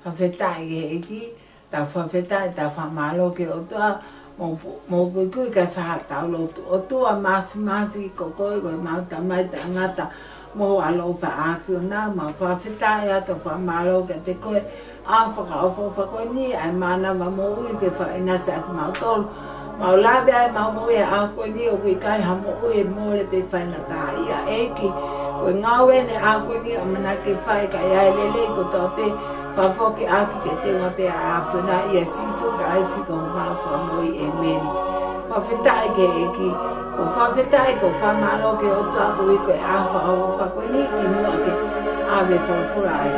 whawhetai ke eki, tau whawhetai tau whamalo ke o toa, mō kui kai whahatau lotu. O toa mawhi kokoi koe mauta mai ta ngata, mō alo pa awhi o nā, ma whawhetai ato whamalo ke te koe, a whakaofa koe ni, ai mana ma mō ui ke whainasa aki mautolu. Mau lawe ai mau moe a koe ni o kui kai ha mo ui mōre pe whaingata ia eki. Koe ngawe ne a koe ni o mana ke whai kai ai lele ko tō pe whawhoki aki ke te ngā pe a awhuna ia siso ka aisi ko mau whamoi e men. Whawhetai ke eki, ko whawhetai ko whamalo ke o tō ako i koe a whaofa koe ni ki mua ke awe whawhura ai.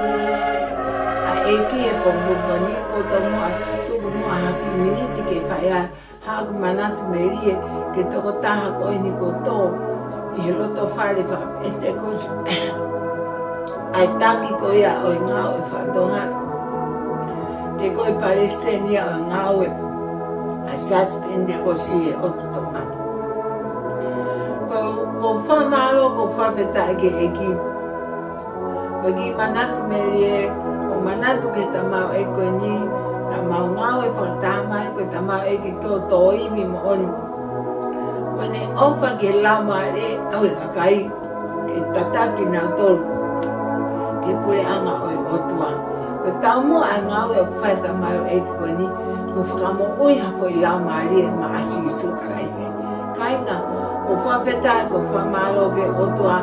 A eki e pongumbo ni ko tō mua tuku mua haki miniti ke whai ai. Haku manatu me rie ke toko taha koe ni ko tō i he loto whare wha ete kosu ai taki ko ia o i ngāo e whatonga ke koe Palestenia o i ngāo e a suspende kosi e otu tonga ko whamalo ko whawhetai ke eki ko ki manatu me rie ko manatu ke tamau e koe ni na mau ngāo e whakatamai koe tamau e ki tō tōimi mo oni. Kone ofa ke lau maare au e kakai ke tataki nau tolu ke pure anga o e otua. Koe tau mo a ngāo e kuwhai tamau e ki koe ni ko whakamo ui hafo i lau maare ma asi isu karaisi. Kainga ko whawhetai ko whamalo ke otua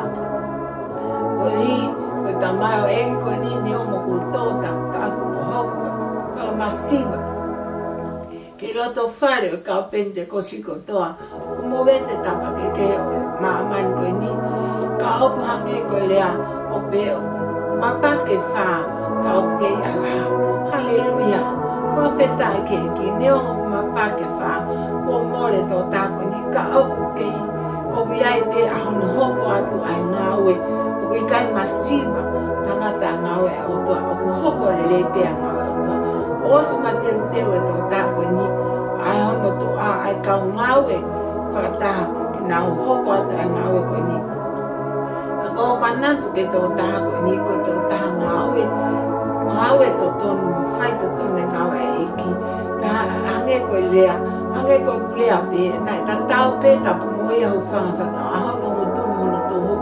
ko hi ko tamau e ki koe ni neo mo kultō taku po hoko masiva ke loto whare o kau pente kosi kotoa o mo vete tapa ke maaman koe ni ka opu hange koe lea o pe mapa ke wha ka opu kei ala haleluia ko whetai ke ki neo o mapa ke wha o more tō tāko ni ka opu kei o iai pe ahono hoko atu ai ngawe o i kai masiva tangata ngawe o toa o hoko lele pe a ngawe osu mateu teu e tō tāko ni ai hono tō a ai kau ngawe whakataha ki nau hoko atu ai ngawe koe ni. A kou manatu ke tō tāko ni ko tō taha ngawe tō tonu whai tō tonu ngawe e eki. Hange koe lea pe nai ta tau pe tapu moi au whanga whakao a hono ngutu mono tōhu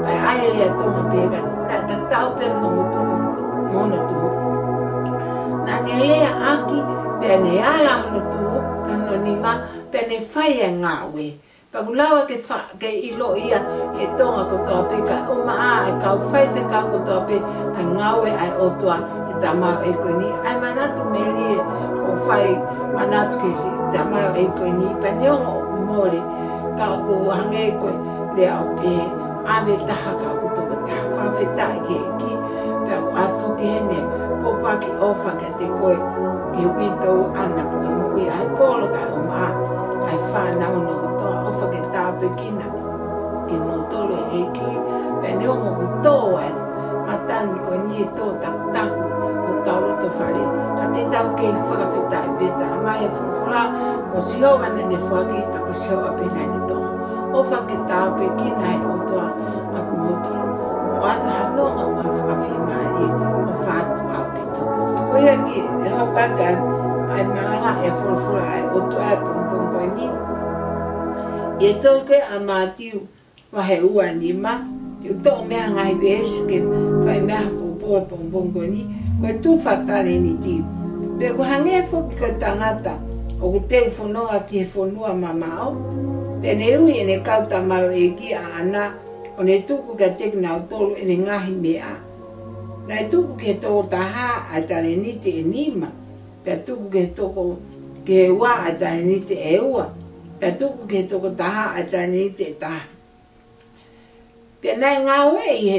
ai ai lea tonga pe ka nai ta tau pe no ngutu mono tōhu. Nane lea aki pene ala hono tuhu, kano nima pene whai e ngawe. Pakulawa ke ilo ia e tonga kotoa pe ka uma a e kau whai te kau kotoa pe ai ngawe ai otua e tamau e koe ni. Ai manatu me rie ko whai manatu ke si tamau e koe ni. Pane ongo o kumore kau ko hange koe lea o pe ame taha kau kutoko taha whawhetai ke eki. Pea ko atfoke hene opa ki ofa ke te koe ki wito ana puke mui ai polo ka o maa ai whanau no kutoa ofa ke tāpe kina ki no tolo e eki pene ongo kutoa e matangi ko ni tō taku o tau roto whare ka te tau kei whakawhetai peta a mai e fufura ko sihoa nene whaki a ko sihoa pena ni toho ofa ke tāpe kina e o toa a ku motoro mo ata hanonga ma whakawhimari o whatu ko ia ki e hokata ai maranga e furfura ai o tu ai pompong koe ni. I e tō koe a mātiu wahe ua ni ma, i o tō mea ngai wēs ke whai mea popo e pompong koe ni, koe tū whatare ni tiu. Pe ko hange whoki koe tangata o ku teu whanonga ki he whanua mamao, pe ne ui e ne kauta mau e ki a ana o ne tuku ka tekna o tolu e ne ngahi mea. Nai tuku ke tō taha a tare nite e nima, pia tuku ke tōko ke wā a tare nite e ua, pia tuku ke tōko taha a tare nite e taha. Pia nai ngā ue i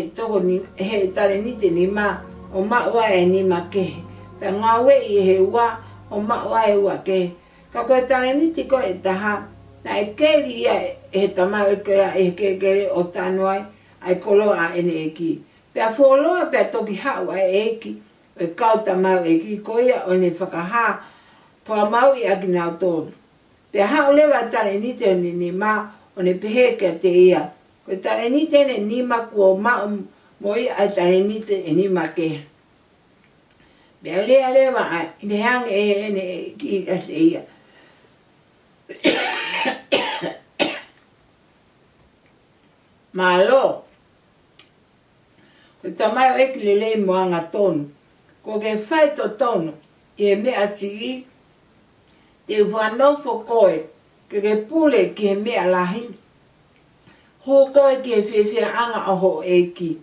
he tare nite nima o maua e nima kehe, pia ngā ue i he ua o maua e ua kehe. Ka koe tare nite ko e taha, na e keri ia e tamau e koea e kere o tanuai, ai kolo a ene e ki. Pea wholoa pea toki hawa e eki, e kauta mau eki koia o ne whakaha, whakamau i aki nao tōru. Pea hao lewa tare nite o ni ma o ne pehe kia te ia. Koe tare nite ne ni ma kua mau moi ai tare nite e ni ma kea. Bea lea lewa ai, ne hang e ki a te ia. Malo, ko tamai o eki lele moanga tonu, ko ke whai to tonu, e mea si te whanofo koe, ke pule ki he mea lahi. Ho koe ki he whiwhia anga oho eki.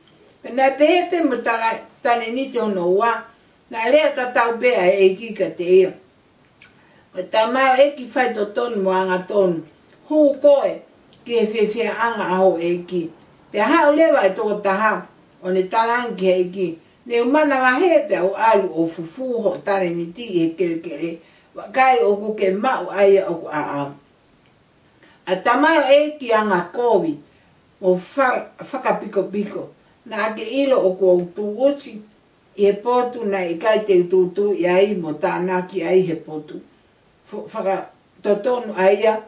Pena pehepe mo tane ni te ono wa, na lea tatau bea eki ka te ia. Ko tamai o eki whai to tonu moanga tonu, ho koe ki he whiwhia anga oho eki. Pea hao lewa e toko taha, o ne talang ki eki. Ne umana wahe pea o alu o fufu ho tane ni ti e kere. Wakai o kuke mau aia o ku aam. A tamai o eki anga kowi, o whakapiko piko. Na ake ilo o kua utu uti, i he potu na i kai te ututu i ai mo tāna ki ai he potu. Whaka totonu aia,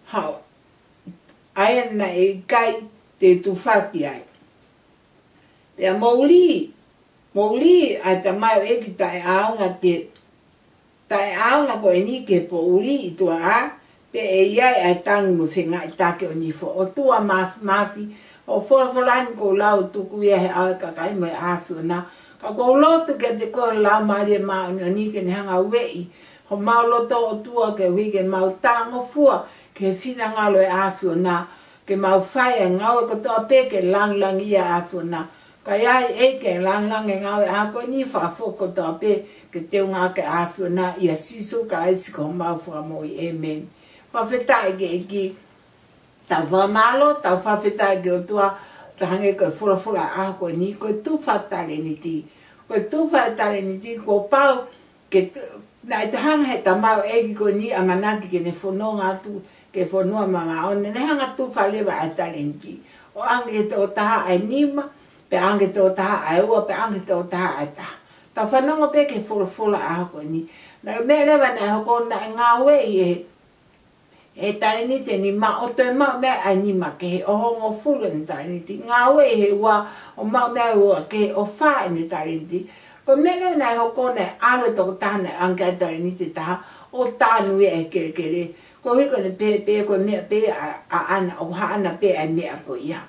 hao. Aia na i kai te tufaki ai. Pea mouli ai tamai o eki tae aunga ke tae aunga ko e ni ke po uli i tua a, pe e iai ai tangi mo whenga i take o nifo. O tua mafi, o whoraforani ko lau tuku ia he awe kakai mo e awhi o nā. Ka ko lotu ke te koe lau maria maa o ni ke ni hanga wei. Ho mau loto o tua ke wike mau tango fua ke whina ngalo e awhi o nā. Ke mau whai e ngau e kotoa pe ke lang ia awhi o nā. Ka iai e ke lang e ngau e ako ni whakafoko kotoa pe ke teo ngā ke awhi o nā ia siso ka aisi ko mau whakamoi amen. Whawhetai ke eki tau whamalo, tau whawhetai ke o tua ta hange koe fura ako ni koe tuwhatare ni ti. Koe tuwhatare ni ti ko pau ke na i te hanga he tamau eki koe ni a manaki ke ne whanonga atu ke whanua mama o ne hanga tuwhalewa a tare ni ti. O ange ke te o taha ai nima, pe ange te o taha ai ua, pe ange te o taha ai taha. Tau whanonga pe ke fura ako ni. Na mea lewa na hoko na ngā wei e tare ni te ni ma o te ma mea ai ni ma ke he ohongo fulu ni tare ni ti. Ngā wei he ua o ma mea ua ke he o whae ni tare ni ti. Ko mea lewa na hoko na alo toko tahana anke ai tare ni te taha o tānu e kere. Ko hiko ne pe ko mea pe a ana o ha ana pe ai mea ko ia.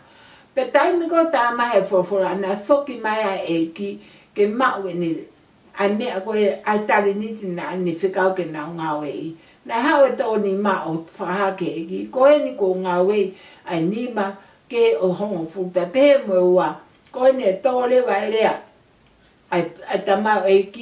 Pe taimi ko tā mahe furfura ana foki mai ai e ki ke maue ni ai mea ko ai tare ni ti na ni whikau ke nau ngā wei. Na hao e tō ni ma o whaha ke eki, koe ni ko ngā wei ai ni ma ke o hongo futa pe mo ua, koe ni e tō lewa lea ai tamau eki.